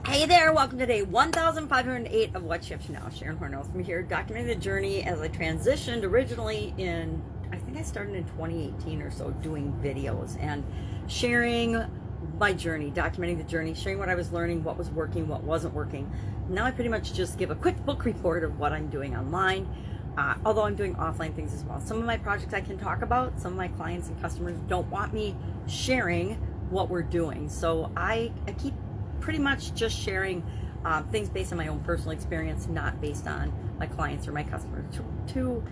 Hey there, welcome to day 1508 of What Shifts Now. Sharon Horne-Ellstrom here, documenting the journey as I transitioned originally I think I started in 2018 or so, doing videos and sharing my journey, documenting the journey, sharing what I was learning, what was working, what wasn't working. Now I pretty much just give a quick book report of what I'm doing online, although I'm doing offline things as well. Some of my projects I can talk about, some of my clients and customers don't want me sharing what we're doing. So I keep pretty much just sharing things based on my own personal experience, not based on my clients or my customers, to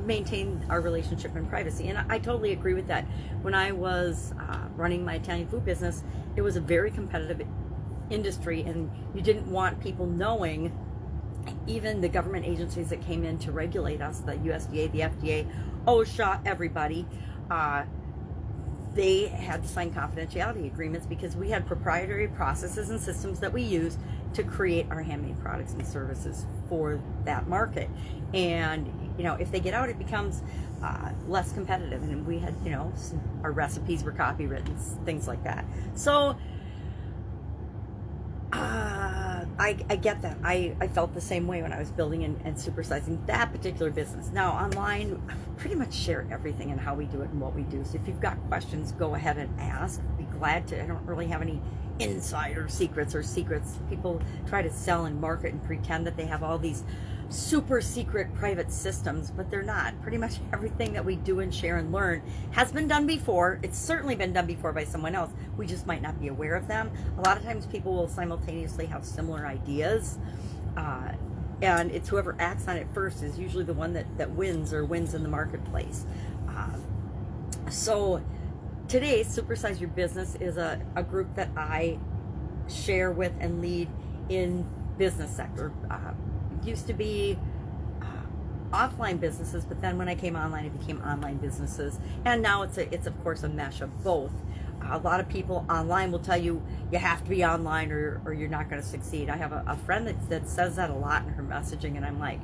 maintain our relationship and privacy. And I totally agree with that. When I was running my Italian food business, it was a very competitive industry, and you didn't want people knowing. Even the government agencies that came in to regulate us, the USDA, the FDA, OSHA, everybody, they had to sign confidentiality agreements because we had proprietary processes and systems that we use to create our handmade products and services for that market. And if they get out, it becomes less competitive. And we had our recipes were copywritten, things like that. So I get that. I felt the same way when I was building and supersizing that particular business. Now online, I pretty much share everything and how we do it and what we do. So if you've got questions, go ahead and ask. Be glad to. I don't really have any insider secrets or secrets. People try to sell and market and pretend that they have all these super secret private systems, but they're not. Pretty much everything that we do and share and learn has been done before. It's certainly been done before by someone else. We just might not be aware of them. A lot of times people will simultaneously have similar ideas, and it's whoever acts on it first is usually the one that wins in the marketplace. So today, Supersize Your Business is a group that I share with and lead in business sector. Used to be offline businesses, but then when I came online, it became online businesses, and now it's of course a mesh of both. A lot of people online will tell you you have to be online or you're not going to succeed. I have a friend that says that a lot in her messaging, and I'm like,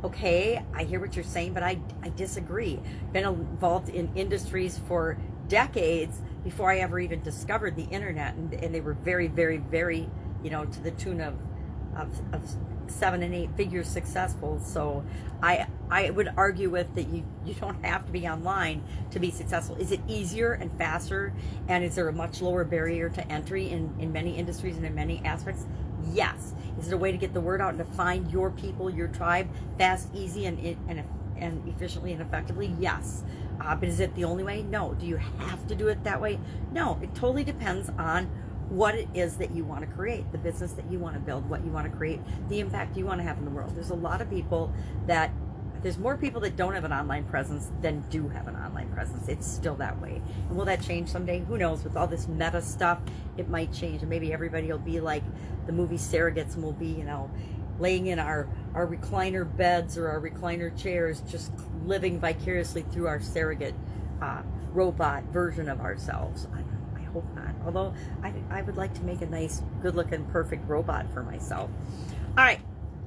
okay, I hear what you're saying, but I disagree. Been involved in industries for decades before I ever even discovered the internet, and they were very, very, very, to the tune of 7 and 8 figures successful. So I would argue with that you don't have to be online to be successful. Is it easier and faster, and is there a much lower barrier to entry in many industries and in many aspects? Yes. Is it a way to get the word out and to find your people, your tribe, fast, easy, and efficiently and effectively? Yes. But is it the only way? No. Do you have to do it that way? No. It totally depends on what it is that you want to create, the business that you want to build, what you want to create, the impact you want to have in the world. There's more people that don't have an online presence than do have an online presence. It's still that way. And will that change someday? Who knows? With all this meta stuff, it might change. And maybe everybody will be like the movie surrogates, and we'll be, laying in our recliner beds or our recliner chairs, just living vicariously through our surrogate robot version of ourselves. I hope not. Although I would like to make a nice, good-looking, perfect robot for myself. All right,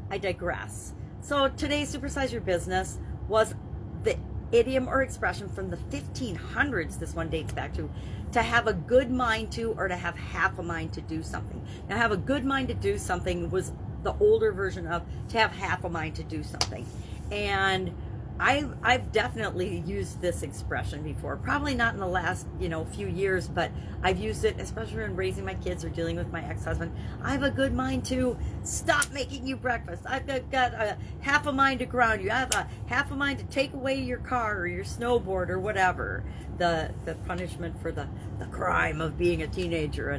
I digress. So today's Supersize Your Business was the idiom or expression from the 1500s. This one dates back to have a good mind to, or to have half a mind to do something. Now, have a good mind to do something was the older version of to have half a mind to do something. And I've definitely used this expression before. Probably not in the last, few years, but I've used it, especially when raising my kids or dealing with my ex-husband. I have a good mind to stop making you breakfast. I've got a half a mind to ground you. I have a half a mind to take away your car or your snowboard or whatever. The punishment for the crime of being a teenager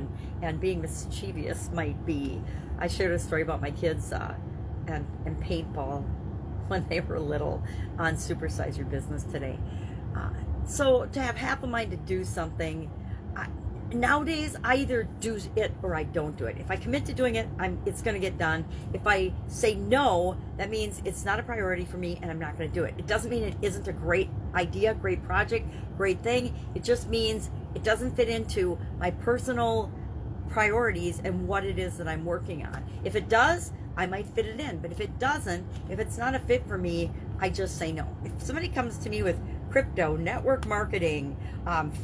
and being mischievous might be. I shared a story about my kids and paintball when they were little on Supersize Your Business today. So to have half a mind to do something, nowadays I either do it or I don't do it. If I commit to doing it, it's going to get done. If I say no, that means it's not a priority for me and I'm not going to do it. It doesn't mean it isn't a great idea, great project, great thing. It just means it doesn't fit into my personal priorities and what it is that I'm working on. If it does, I might fit it in, but if it doesn't, if it's not a fit for me, I just say no. If somebody comes to me with crypto, network marketing,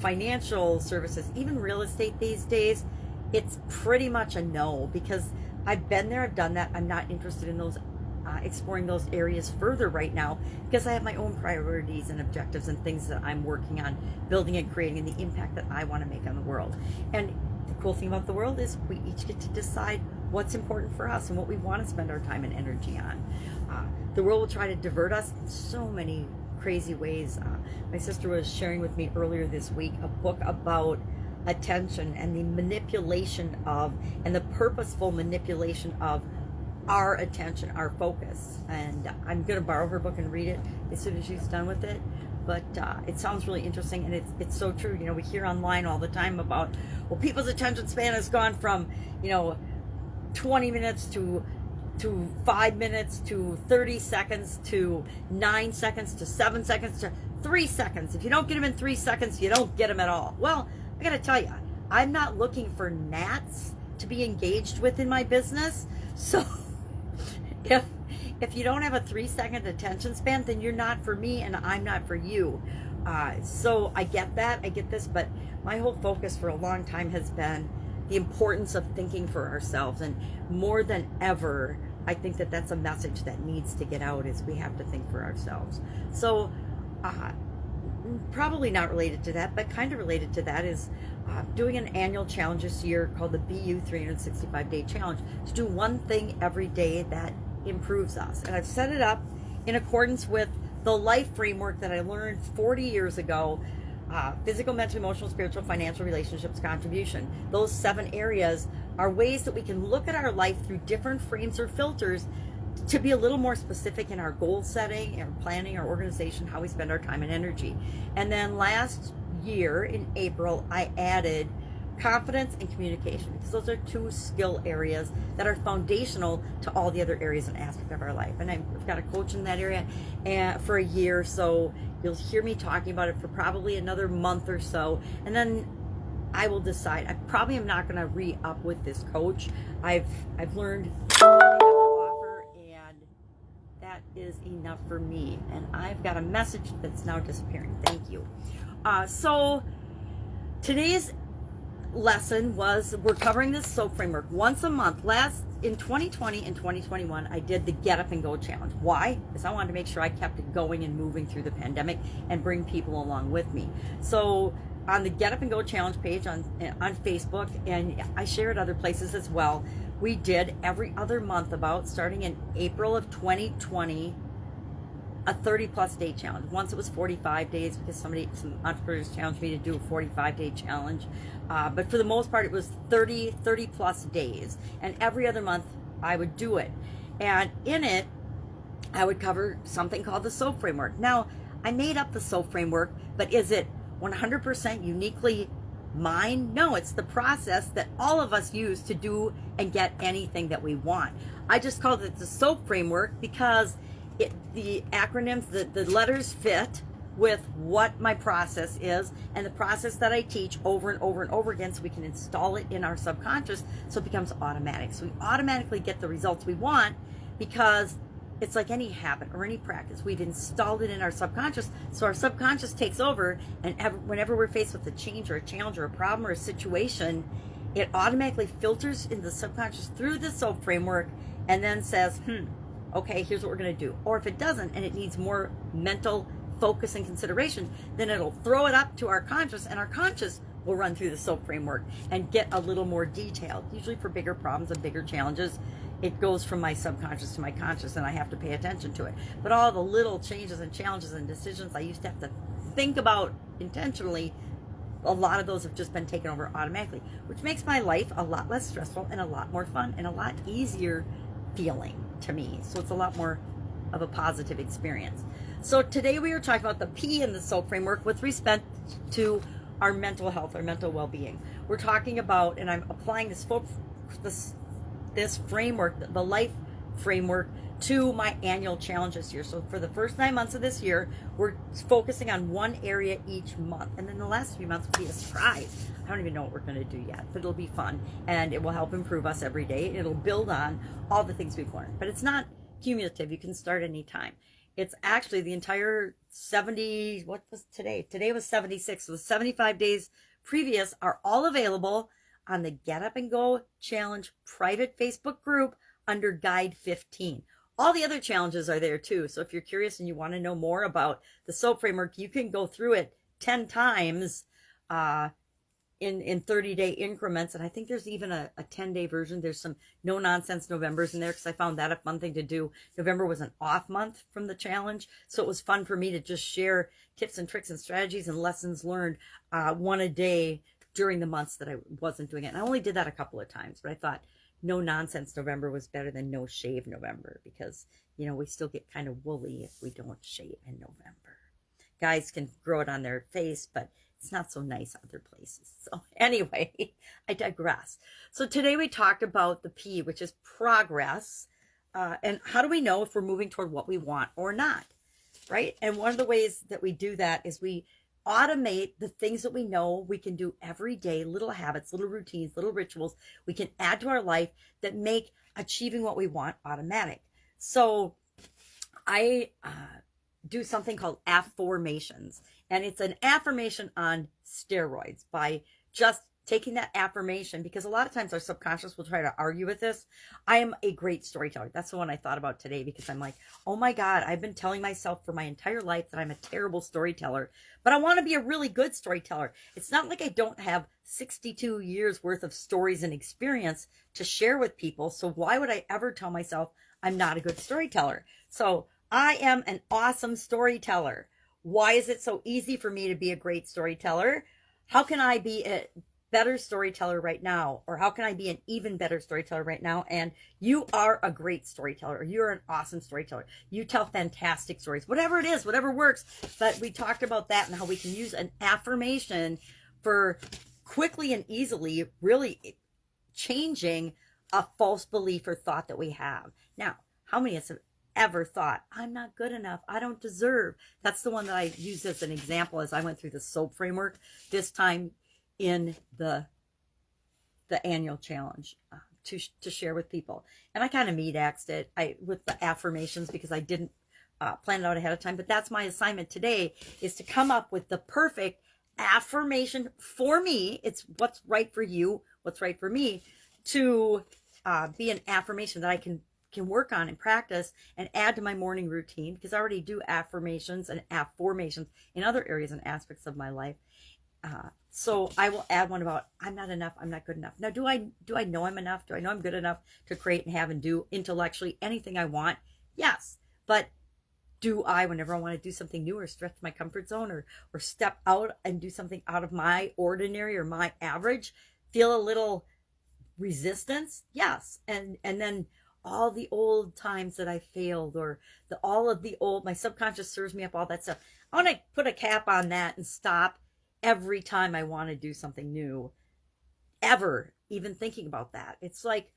financial services, even real estate these days, it's pretty much a no, because I've been there, I've done that. I'm not interested in those exploring those areas further right now, because I have my own priorities and objectives and things that I'm working on building and creating, and the impact that I want to make on the world. And the cool thing about the world is we each get to decide what's important for us and what we want to spend our time and energy on. The world will try to divert us in so many crazy ways. My sister was sharing with me earlier this week a book about attention and the manipulation of, and the purposeful manipulation of our attention, our focus. And I'm going to borrow her book and read it as soon as she's done with it. But it sounds really interesting, and it's so true. You know, we hear online all the time about, well, people's attention span has gone from, 20 minutes to 5 minutes to 30 seconds to 9 seconds to 7 seconds to 3 seconds. If you don't get them in 3 seconds, you don't get them at all. Well, I got to tell you, I'm not looking for gnats to be engaged with in my business. So if you don't have a 3-second attention span, then you're not for me and I'm not for you. So I get that, I get this, but my whole focus for a long time has been the importance of thinking for ourselves. And more than ever, I think that that's a message that needs to get out, is we have to think for ourselves. So probably not related to that, but kind of related to that is doing an annual challenge this year called the BU 365-Day Challenge, to do one thing every day that improves us. And I've set it up in accordance with the life framework that I learned 40 years ago: physical, mental, emotional, spiritual, financial, relationships, contribution. Those 7 areas are ways that we can look at our life through different frames or filters to be a little more specific in our goal setting, our planning, our organization, how we spend our time and energy. And then last year in April, I added confidence and communication, because those are 2 skill areas that are foundational to all the other areas and aspects of our life. And I've got a coach in that area for a year, so you'll hear me talking about it for probably another month or so, and then I will decide. I probably am not going to re-up with this coach. I've learned what I have to offer, and that is enough for me. And I've got a message that's now disappearing. Thank you. So today's lesson was, we're covering this SOAP framework once a month. In 2020 and 2021, I did the Get Up and Go challenge. Why? Because I wanted to make sure I kept it going and moving through the pandemic and bring people along with me. So on the Get Up and Go challenge page on Facebook, and I share it other places as well, we did every other month, about starting in April of 2020, a 30+ day challenge. Once it was 45 days, because some entrepreneurs challenged me to do a 45-day challenge. But for the most part, it was 30+ days. And every other month, I would do it. And in it, I would cover something called the SOAP framework. Now, I made up the SOAP framework, but is it 100% uniquely mine? No, it's the process that all of us use to do and get anything that we want. I just called it the SOAP framework because the acronyms, the letters fit with what my process is, and the process that I teach over and over and over again, so we can install it in our subconscious so it becomes automatic. So we automatically get the results we want, because it's like any habit or any practice. We've installed it in our subconscious, so our subconscious takes over, and whenever we're faced with a change or a challenge or a problem or a situation, it automatically filters in the subconscious through the SOAP framework and then says, okay, here's what we're going to do. Or if it doesn't, and it needs more mental focus and consideration, then it'll throw it up to our conscious, and our conscious will run through the SOAP framework and get a little more detailed. Usually for bigger problems and bigger challenges, it goes from my subconscious to my conscious, and I have to pay attention to it. But all the little changes and challenges and decisions I used to have to think about intentionally, a lot of those have just been taken over automatically, which makes my life a lot less stressful and a lot more fun and a lot easier feeling to me. So it's a lot more of a positive experience. So today we are talking about the P in the SOAP framework with respect to our mental health, our mental well-being. We're talking about, and I'm applying this framework, the life framework, to my annual challenge this year. So for the first 9 months of this year, we're focusing on one area each month. And then the last 3 months will be a surprise. I don't even know what we're going to do yet, but it'll be fun. And it will help improve us every day. It'll build on all the things we've learned. But it's not cumulative. You can start anytime. It's actually the entire 70, what was today? Today was 76. So the 75 days previous are all available on the Get Up and Go Challenge private Facebook group under Guide 15. All the other challenges are there too. So if you're curious and you want to know more about the SOAP framework, you can go through it 10 times in 30-day increments. And I think there's even a 10-day version. There's some no nonsense Novembers in there because I found that a fun thing to do. November was an off month from the challenge. So it was fun for me to just share tips and tricks and strategies and lessons learned one a day during the months that I wasn't doing it. And I only did that a couple of times, but I thought no nonsense November was better than no shave November because, you know, we still get kind of woolly if we don't shave in November. Guys can grow it on their face, but it's not so nice other places. So anyway, I digress. So today we talked about the P, which is progress. And how do we know if we're moving toward what we want or not, right? And one of the ways that we do that is we automate the things that we know we can do every day, little habits, little routines, little rituals we can add to our life that make achieving what we want automatic. So I do something called affirmations, and it's an affirmation on steroids by just taking that affirmation, because a lot of times our subconscious will try to argue with this. I am a great storyteller. That's the one I thought about today, because I'm like, oh my God, I've been telling myself for my entire life that I'm a terrible storyteller, but I want to be a really good storyteller. It's not like I don't have 62 years worth of stories and experience to share with people. So why would I ever tell myself I'm not a good storyteller? So I am an awesome storyteller. Why is it so easy for me to be a great storyteller? How can I be a better storyteller right now? Or how can I be an even better storyteller right now? And you are a great storyteller. You're an awesome storyteller. You tell fantastic stories, whatever it is, whatever works. But we talked about that and how we can use an affirmation for quickly and easily really changing a false belief or thought that we have. Now, how many of us have ever thought, I'm not good enough, I don't deserve? That's the one that I used as an example as I went through the SOAP framework, this time in the annual challenge to share with people. And I kind of meat-axed it with the affirmations because I didn't plan it out ahead of time. But that's my assignment today, is to come up with the perfect affirmation for me. It's what's right for you, what's right for me, to be an affirmation that I can work on and practice and add to my morning routine, because I already do affirmations and affirmations in other areas and aspects of my life. So I will add one about, I'm not enough, I'm not good enough. Now, do I know I'm enough? Do I know I'm good enough to create and have and do intellectually anything I want? Yes. But do I, whenever I want to do something new or stretch my comfort zone or step out and do something out of my ordinary or my average, feel a little resistance? Yes. And then all the old times that I failed, or all of the old, my subconscious serves me up all that stuff. I want to put a cap on that and stop every time I want to do something new, ever even thinking about that. It's like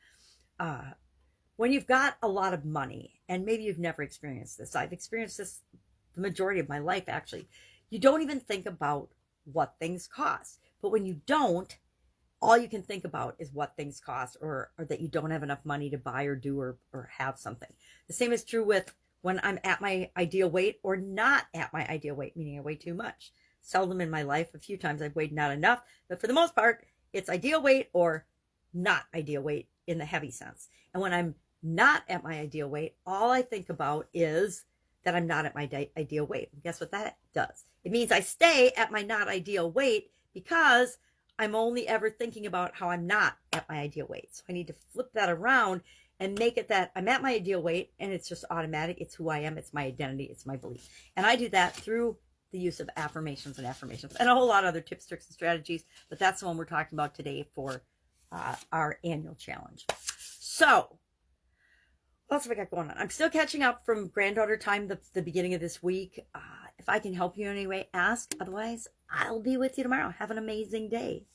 when you've got a lot of money, and maybe you've never experienced this. I've experienced this the majority of my life, actually. You don't even think about what things cost. But when you don't, all you can think about is what things cost, or that you don't have enough money to buy or do or have something. The same is true with when I'm at my ideal weight or not at my ideal weight, meaning I weigh too much. Seldom in my life, a few times I've weighed not enough, but for the most part, it's ideal weight or not ideal weight in the heavy sense. And when I'm not at my ideal weight, all I think about is that I'm not at my ideal weight. And guess what that does? It means I stay at my not ideal weight because I'm only ever thinking about how I'm not at my ideal weight. So I need to flip that around and make it that I'm at my ideal weight, and it's just automatic. It's who I am. It's my identity. It's my belief. And I do that through the use of affirmations and a whole lot of other tips, tricks, and strategies. But that's the one we're talking about today for our annual challenge. So what else have I got going on? I'm still catching up from granddaughter time, the beginning of this week. If I can help you in any way, ask. Otherwise, I'll be with you tomorrow. Have an amazing day.